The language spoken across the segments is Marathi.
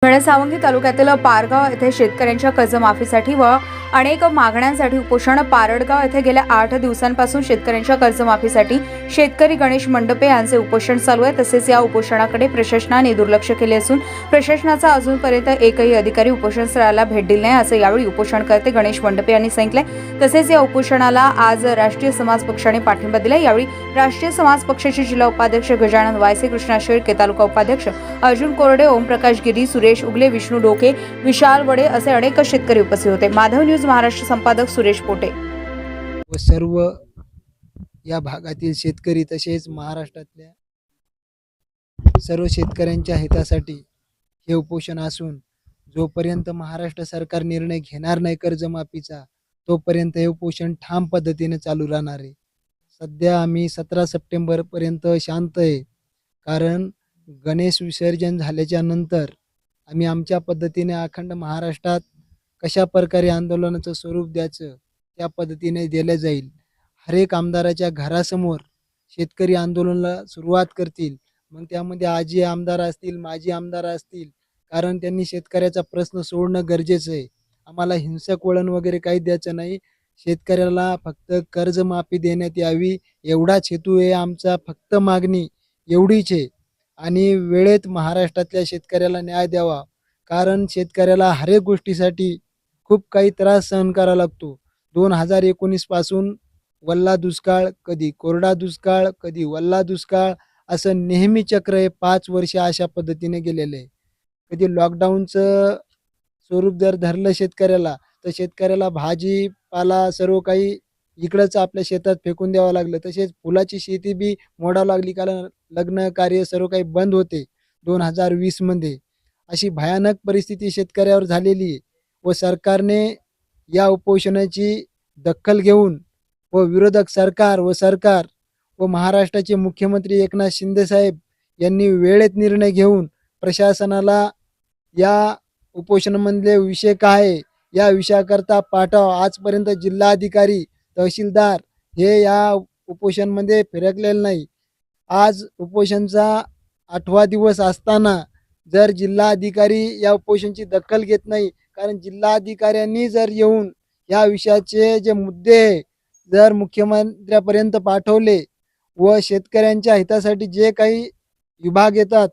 घनसावंगी तालुक्यातील पारगाव येथे शेतकऱ्यांच्या कर्जमाफीसाठी व अनेक मागण्यांसाठी उपोषण पारडगाव येथे गेल्या 8 दिवसांपासून शेतकऱ्यांच्या कर्जमाफीसाठी शेतकरी गणेश मंडपे यांचे उपोषण चालू आहे। तसेच या उपोषणाकडे प्रशासनाने दुर्लक्ष केले असून प्रशासनाचा अजूनपर्यंत एकही अधिकारी उपोषण स्थळाला भेट दिली नाही असं यावेळी उपोषणकर्ते गणेश मंडपे यांनी सांगितले। तसेच या उपोषणाला आज राष्ट्रीय समाज पक्षाने पाठिंबा दिला। यावेळी राष्ट्रीय समाज पक्षाचे जिल्हा उपाध्यक्ष गजानन वायसे, कृष्णा शेळके, तालुका उपाध्यक्ष अर्जुन कोरडे, ओमप्रकाश गिरी, सुरेश उगले, विष्णू डोके, विशाल वडे असे अनेक शेतकरी उपस्थित होते। माधव न्यूज महाराष्ट्र संपादक सुरेश पोटे व सर्व या भागातील शेतकरी तसेच महाराष्ट्रातल्या सर्व शेतकऱ्यांच्या हितासाठी हे उपोषण असून जोपर्यंत महाराष्ट्र सरकार निर्णय घेणार नाही कर्जमाफीचा तोपर्यंत हे उपोषण ठाम पद्धतीने चालू राहणार आहे। सध्या आम्ही 17 सप्टेंबर पर्यंत शांत आहे, कारण गणेश विसर्जन झाल्याच्या नंतर आम्ही आमच्या पद्धतीने अखंड महाराष्ट्रात कशा प्रकारे आंदोलनाचं स्वरूप द्यायचं त्या पद्धतीने दिलं जाईल। हर एक आमदाराच्या घरासमोर शेतकरी आंदोलनाला सुरुवात करतील। मग त्यामध्ये आजी आमदार असतील, माजी आमदार असतील, कारण त्यांनी शेतकऱ्याचा प्रश्न सोडणं गरजेचं आहे। आम्हाला हिंसक वळण वगैरे काही द्यायचं नाही। शेतकऱ्याला फक्त कर्जमाफी देण्यात यावी एवढाच हेतू आहे आमचा, फक्त मागणी एवढीच आहे। आणि वेळेत महाराष्ट्रातल्या शेतकऱ्याला न्याय द्यावा, कारण शेतकऱ्याला हर एक गोष्टीसाठी खूप काही त्रास सहन करावा लागतो। 2019 पासून वल्ला दुष्काळ, कधी कोरडा दुष्काळ, कधी वल्ला दुष्काळ, असं नेहमी चक्र हे 5 वर्ष अशा पद्धतीने गेलेलं आहे। कधी लॉकडाऊनचं स्वरूप जर धरलं शेतकऱ्याला तर शेतकऱ्याला भाजीपाला सर्व काही इकडंच आपल्या शेतात फेकून द्यावं लागलं। तसेच फुलाची शेती बी मोडावं लागली, कारण लग्न कार्य सर्व काही बंद होते 2020 मध्ये। अशी भयानक परिस्थिती शेतकऱ्यावर झालेली आहे व सरकारने या उपोषणाची दखल घेऊन व विरोधक सरकार व महाराष्ट्राचे मुख्यमंत्री एकनाथ शिंदे साहेब यांनी वेळेत निर्णय घेऊन प्रशासनाला या उपोषणामधले विषय काय आहे या विषयाकरता पाठवा। आजपर्यंत जिल्हाधिकारी, तहसीलदार हे या उपोषणमध्ये फिरकलेले नाही। आज उपोषणचा 8वा दिवस असताना जर जिल्हाधिकारी या उपोषणाची दखल घेत नाही, कारण जिल्हाधिकाऱ्यांनी जर येऊन या विषयाचे जे मुद्दे जर मुख्यमंत्र्यापर्यंत पाठवले व शेतकऱ्यांच्या हितासाठी जे काही विभाग येतात,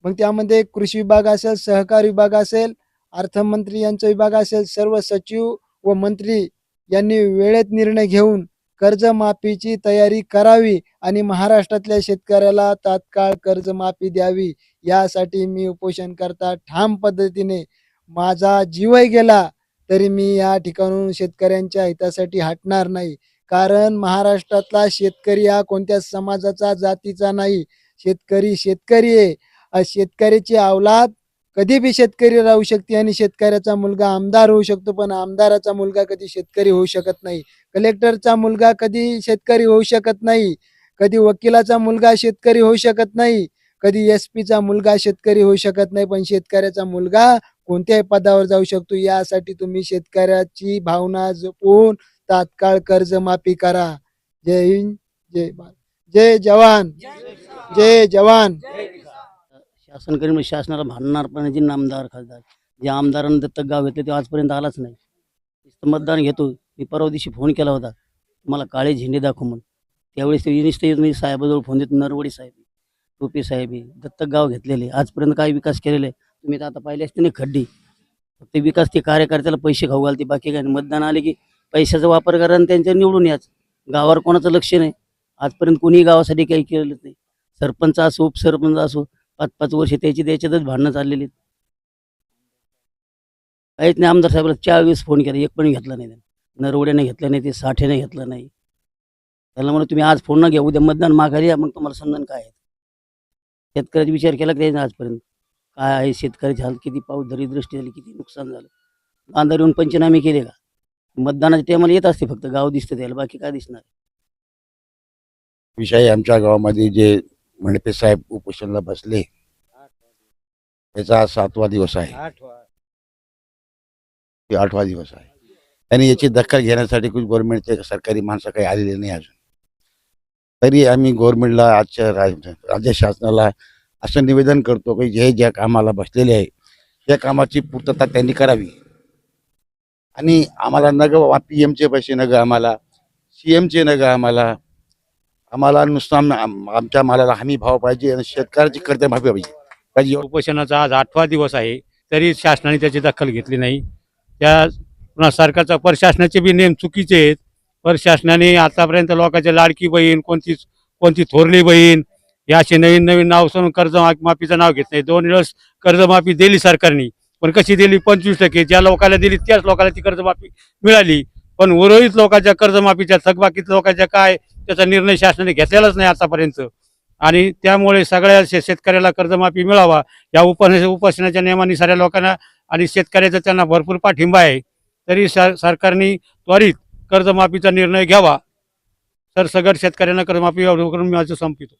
मग त्यामध्ये कृषी विभाग असेल, सहकार विभाग असेल, अर्थमंत्री यांचा विभाग असेल, सर्व सचिव व मंत्री यांनी वेळेत निर्णय घेऊन कर्जमाफीची तयारी करावी आणि महाराष्ट्रातल्या शेतकऱ्याला तात्काळ कर्जमाफी द्यावी। यासाठी मी उपोषण करता ठाम पद्धतीने, माझा जीवही गेला तरी मी या ठिकाणून शेतकऱ्यांच्या हितासाठी हटणार नाही। कारण महाराष्ट्रातला शेतकरी हा कोणत्या समाजाचा, जातीचा नाही। शेतकरी आहे। शेतकऱ्याची औलाद कधी बी शेतकरी राहू शकते आणि शेतकऱ्याचा मुलगा आमदार होऊ शकतो, पण आमदाराचा मुलगा कधी शेतकरी होऊ शकत नाही। कलेक्टरचा मुलगा कधी शेतकरी होऊ शकत नाही, कधी वकिलाचा मुलगा शेतकरी होऊ शकत नाही, कधी SP चा मुलगा शेतकरी होऊ शकत नाही, पण शेतकऱ्याचा मुलगा कोणत्याही पदावर जाऊ शकतो। यासाठी तुम्ही शेतकऱ्याची भावना जपून तात्काळ कर्जमाफी करा। जय हिंद, जय भारत, जय जवान, जय जवान। शासन करीन म्हणजे शासनाला भांडणार पण जे नामदार खासदार जे आमदारांना दत्तक गाव घेतले ते आजपर्यंत आलाच नाही। नुसतं मतदान घेतो। मी परवा दिवशी फोन केला होता, मला काळे झेंडे दाखव म्हणून। त्यावेळेस ते नुसते साहेबाजवळ फोन देत, नरवडे साहेब, टोपे साहेब, दत्तक गाव घेतलेले, आजपर्यंत काय विकास केलेला आहे तुम्ही तर आता पाहिले असते ना, खड्डी। फक्त विकास ते कार्यकर्त्याला पैसे खाऊ घालते, बाकी काय। मतदान आले की पैशाचा वापर करा आणि त्यांच्या निवडून याच। गावावर कोणाचं लक्ष नाही, आजपर्यंत कोणी गावासाठी काही केलं नाही। सरपंच असो, उपसरपंच असो, 5-5 वर्ष त्याच्यातच भांडणं चाललेली। काहीच नाही। आमदार साहेबाला 40 फोन केला, एक पण घेतला नाही। नरवड्याने घेतलं नाही, ते साठेने घेतलं नाही। त्याला म्हणून तुम्ही आज फोन न घ्या, उद्या मतदान माघारी या, मग तुम्हाला समजून काय आहे। शेतकऱ्याचा विचार केला की आजपर्यंत काय आहे, शेतकऱ्याची हाल किती, पाऊस दृष्टी झाली, किती नुकसान झालं। बांधावर येऊन पंचनामे केले का? मतदानाच्या टायमाला येत असते, फक्त गाव दिसतं त्याला, बाकी काय दिसणार। विषय आमच्या गावामध्ये जे मंडपे साहेब उपोषणाला बसले याचा 7वा दिवस आहे, 8वा दिवस आहे। आणि याची दखल घेण्यासाठी कुछ गव्हर्नमेंटचे सरकारी माणसं काही आलेले नाही अजून। तरी आम्ही गव्हर्नमेंटला, आजच्या राज्य शासनाला असं निवेदन करतो की जे ज्या कामाला बसलेले आहे त्या कामाची पूर्तता त्यांनी करावी आणि आम्हाला न ग PM चे पैसे न ग आम्हाला, CM चे न ग आम्हाला, आम्हाला नुसतं आमच्या मालाला हमी भाव पाहिजे आणि शेतकऱ्याची कर्जमाफी पाहिजे. उपोषणाचा आज 8वा दिवस आहे, तरी शासनाने त्याची दखल घेतली नाही. त्या पुन्हा सरकारचा प्रशासनाचे बी नेम चुकीचे आहेत. प्रशासनाने आतापर्यंत लोकांची लाडकी बहीण, कोणती थोरली बहीण हे असे नवीन नवीन नाव सोडून कर्जमाफीचं नाव घेत नाही. 2 वेळेस कर्जमाफी दिली सरकारने, पण कशी दिली? 25%. ज्या लोकांना दिली त्याच लोकांना ती कर्जमाफी मिळाली, पण उर्वरित लोकांच्या कर्जमाफीच्या थकबाकीत लोकांच्या काय त्याचा निर्णय शासनाने घेतलेलाच नाही आतापर्यंत. आणि त्यामुळे सगळ्या शेतकऱ्याला कर्जमाफी मिळावा या उपोषणाच्या नियमाने साऱ्या लोकांना आणि शेतकऱ्याचा त्यांना भरपूर पाठिंबा आहे. तरी सरकारने त्वरित कर्जमाफीचा निर्णय घ्यावा. सरसगट शेतकऱ्यांना कर्जमाफी करून मी माझं संपवितो.